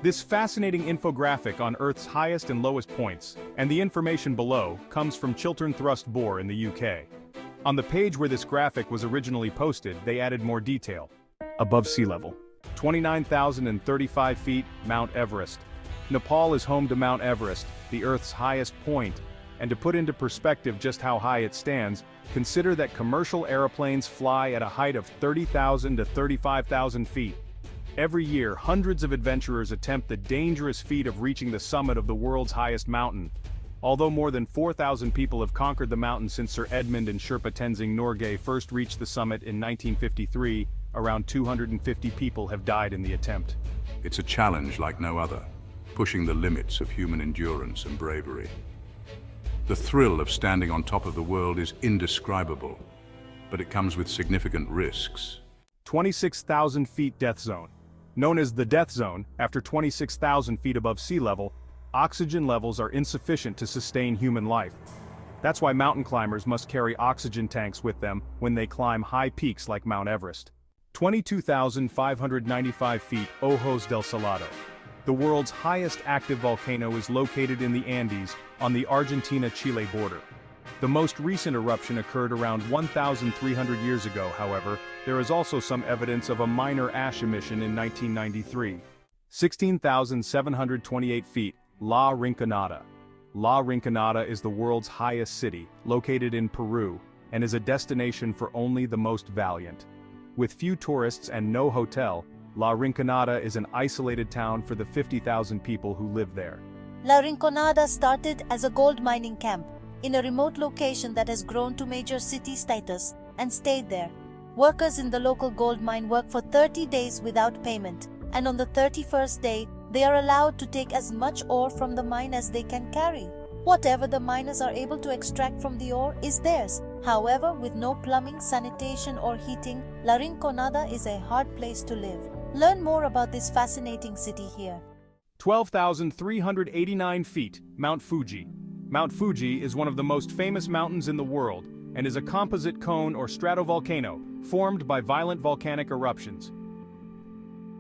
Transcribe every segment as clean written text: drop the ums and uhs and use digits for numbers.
This fascinating infographic on Earth's highest and lowest points, and the information below, comes from Chiltern Thrust Bore in the UK. On the page where this graphic was originally posted, they added more detail. Above sea level. 29,035 feet, Mount Everest. Nepal is home to Mount Everest, the Earth's highest point, and to put into perspective just how high it stands, consider that commercial aeroplanes fly at a height of 30,000 to 35,000 feet. Every year, hundreds of adventurers attempt the dangerous feat of reaching the summit of the world's highest mountain. Although more than 4,000 people have conquered the mountain since Sir Edmund and Sherpa Tenzing Norgay first reached the summit in 1953, around 250 people have died in the attempt. It's a challenge like no other, pushing the limits of human endurance and bravery. The thrill of standing on top of the world is indescribable, but it comes with significant risks. 26,000 feet death zone. Known as the death zone, after 26,000 feet above sea level, oxygen levels are insufficient to sustain human life. That's why mountain climbers must carry oxygen tanks with them when they climb high peaks like Mount Everest. 22,595 feet, Ojos del Salado. The world's highest active volcano is located in the Andes, on the Argentina-Chile border. The most recent eruption occurred around 1,300 years ago, however. There is also some evidence of a minor ash emission in 1993. 16,728 feet, La Rinconada. La Rinconada is the world's highest city, located in Peru, and is a destination for only the most valiant. With few tourists and no hotel, La Rinconada is an isolated town for the 50,000 people who live there. La Rinconada started as a gold mining camp in a remote location that has grown to major city status and stayed there. Workers in the local gold mine work for 30 days without payment, and on the 31st day, they are allowed to take as much ore from the mine as they can carry. Whatever the miners are able to extract from the ore is theirs. However, with no plumbing, sanitation or heating, La Rinconada is a hard place to live. Learn more about this fascinating city here. 12,389 feet, Mount Fuji. Mount Fuji is one of the most famous mountains in the world, and is a composite cone or stratovolcano, formed by violent volcanic eruptions.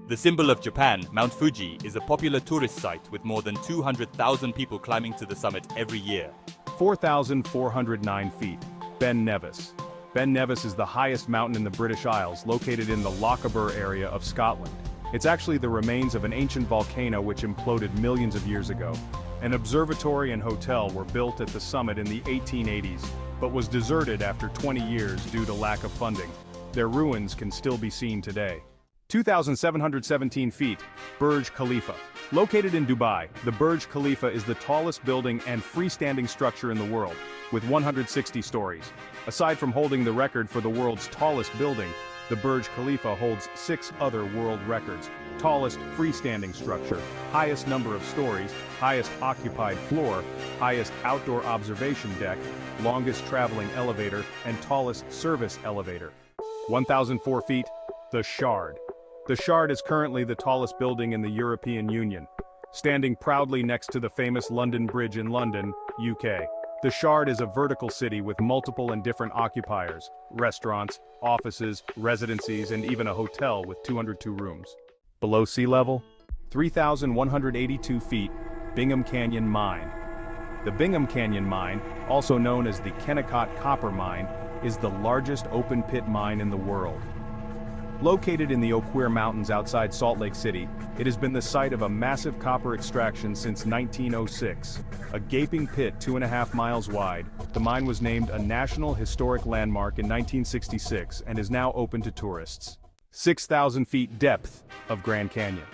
The symbol of Japan, Mount Fuji, is a popular tourist site with more than 200,000 people climbing to the summit every year. 4,409 feet, Ben Nevis. Ben Nevis is the highest mountain in the British Isles, located in the Lochaber area of Scotland. It's actually the remains of an ancient volcano which imploded millions of years ago. An observatory and hotel were built at the summit in the 1880s, but was deserted after 20 years due to lack of funding. Their ruins can still be seen today. 2,717 feet, Burj Khalifa. Located in Dubai, the Burj Khalifa is the tallest building and freestanding structure in the world, with 160 stories. Aside from holding the record for the world's tallest building, the Burj Khalifa holds 6 other world records: tallest freestanding structure, highest number of stories, highest occupied floor, highest outdoor observation deck, longest traveling elevator, and tallest service elevator. 1,004 feet, the Shard. The Shard is currently the tallest building in the European Union, standing proudly next to the famous London Bridge in London, UK. The Shard is a vertical city with multiple and different occupiers, restaurants, offices, residencies, and even a hotel with 202 rooms. Below sea level, 3,182 feet, Bingham Canyon Mine. The Bingham Canyon Mine, also known as the Kennecott Copper Mine, is the largest open-pit mine in the world. Located in the Oquirrh Mountains outside Salt Lake City, it has been the site of a massive copper extraction since 1906. A gaping pit 2.5 miles wide, the mine was named a National Historic Landmark in 1966 and is now open to tourists. 6,000 feet depth of Grand Canyon.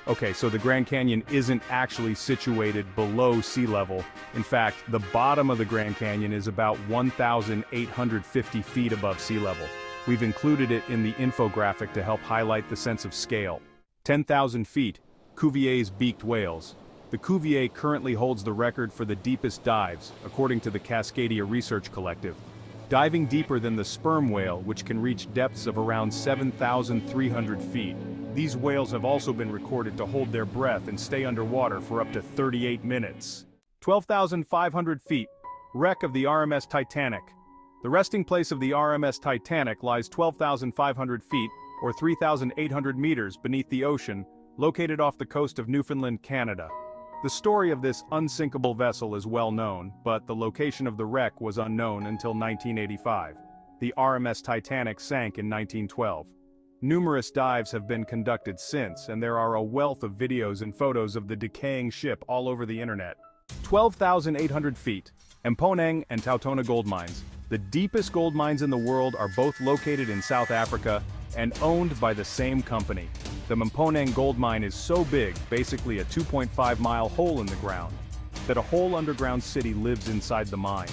Okay, so the Grand Canyon isn't actually situated below sea level. In fact, the bottom of the Grand Canyon is about 1,850 feet above sea level. We've included it in the infographic to help highlight the sense of scale. 10,000 feet, Cuvier's beaked whales. The Cuvier currently holds the record for the deepest dives, according to the Cascadia Research Collective. Diving deeper than the sperm whale, which can reach depths of around 7,300 feet. These whales have also been recorded to hold their breath and stay underwater for up to 38 minutes. 12,500 feet, wreck of the RMS Titanic. The resting place of the RMS Titanic lies 12,500 feet, or 3,800 meters beneath the ocean, located off the coast of Newfoundland, Canada. The story of this unsinkable vessel is well known, but the location of the wreck was unknown until 1985. The RMS Titanic sank in 1912. Numerous dives have been conducted since, and there are a wealth of videos and photos of the decaying ship all over the internet. 12,800 feet. Mponeng and Tautona gold mines, the deepest gold mines in the world, are both located in South Africa and owned by the same company. The Mponeng gold mine is so big, basically a 2.5-mile hole in the ground, that a whole underground city lives inside the mine.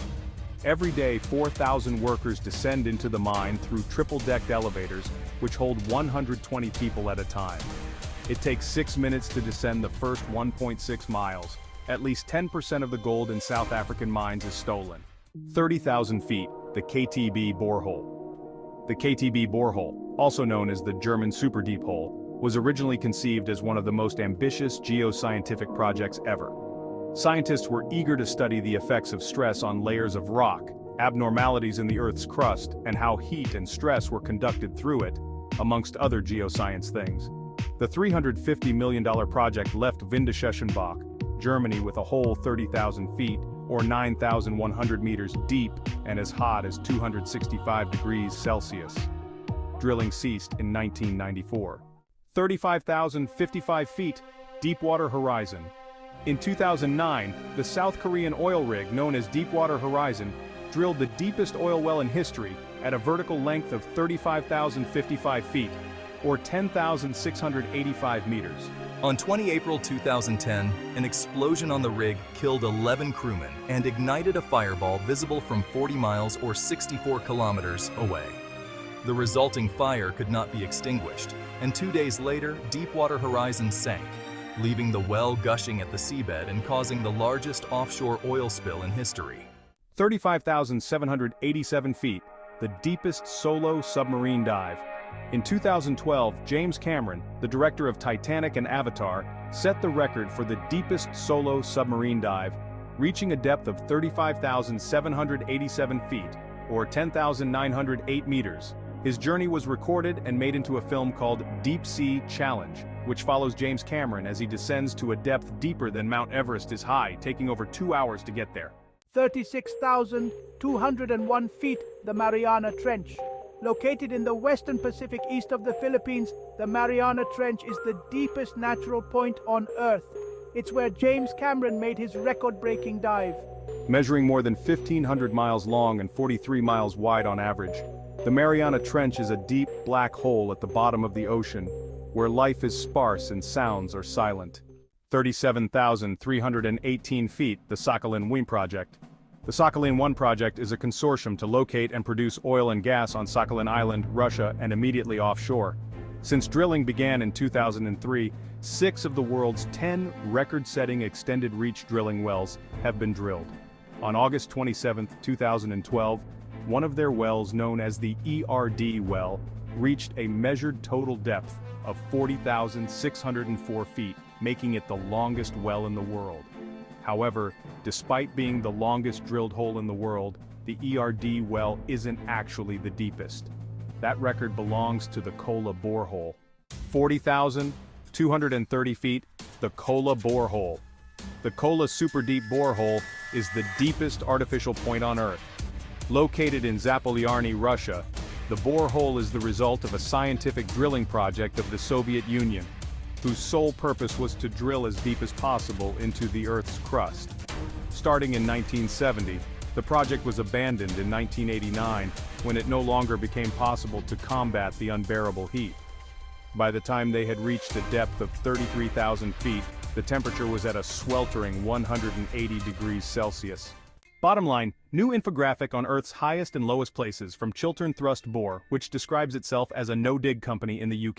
Every day, 4,000 workers descend into the mine through triple-decked elevators, which hold 120 people at a time. It takes 6 minutes to descend the first 1.6 miles. At least 10% of the gold in South African mines is stolen. 30,000 feet, the KTB borehole. The KTB borehole, also known as the German Super Deep Hole, was originally conceived as one of the most ambitious geoscientific projects ever. Scientists were eager to study the effects of stress on layers of rock, abnormalities in the Earth's crust, and how heat and stress were conducted through it, amongst other geoscience things. The $350 million project left Windesheschenbach, Germany, with a hole 30,000 feet, or 9,100 meters deep and as hot as 265 degrees Celsius. Drilling ceased in 1994. 35,055 feet, Deepwater Horizon. In 2009, the South Korean oil rig known as Deepwater Horizon drilled the deepest oil well in history at a vertical length of 35,055 feet, or 10,685 meters. On 20 April 2010, an explosion on the rig killed 11 crewmen and ignited a fireball visible from 40 miles or 64 kilometers away. The resulting fire could not be extinguished, and 2 days later, Deepwater Horizon sank, leaving the well gushing at the seabed and causing the largest offshore oil spill in history. 35,787 feet, the deepest solo submarine dive. In 2012, James Cameron, the director of Titanic and Avatar, set the record for the deepest solo submarine dive, reaching a depth of 35,787 feet, or 10,908 meters. His journey was recorded and made into a film called Deep Sea Challenge, which follows James Cameron as he descends to a depth deeper than Mount Everest is high, taking over 2 hours to get there. 36,201 feet, the Mariana Trench. Located in the western Pacific east of the Philippines, the Mariana Trench is the deepest natural point on Earth. It's where James Cameron made his record-breaking dive. Measuring more than 1,500 miles long and 43 miles wide on average, the Mariana Trench is a deep, black hole at the bottom of the ocean, where life is sparse and sounds are silent. 37,318 feet, the Sakhalin-1 project. The Sakhalin-1 project is a consortium to locate and produce oil and gas on Sakhalin Island, Russia, and immediately offshore. Since drilling began in 2003, 6 of the world's 10 record-setting extended-reach drilling wells have been drilled. On August 27, 2012, one of their wells, known as the ERD well, reached a measured total depth of 40,604 feet, making it the longest well in the world. However, despite being the longest drilled hole in the world, the ERD well isn't actually the deepest. That record belongs to the Kola borehole. 40,230 feet, the Kola borehole. The Kola Super Deep borehole is the deepest artificial point on Earth. Located in Zapolyarny, Russia, the borehole is the result of a scientific drilling project of the Soviet Union, whose sole purpose was to drill as deep as possible into the Earth's crust. Starting in 1970, the project was abandoned in 1989 when it no longer became possible to combat the unbearable heat. By the time they had reached a depth of 33,000 feet, the temperature was at a sweltering 180 degrees Celsius. Bottom line, new infographic on Earth's highest and lowest places from Chiltern Thrust Bore, which describes itself as a no-dig company in the UK.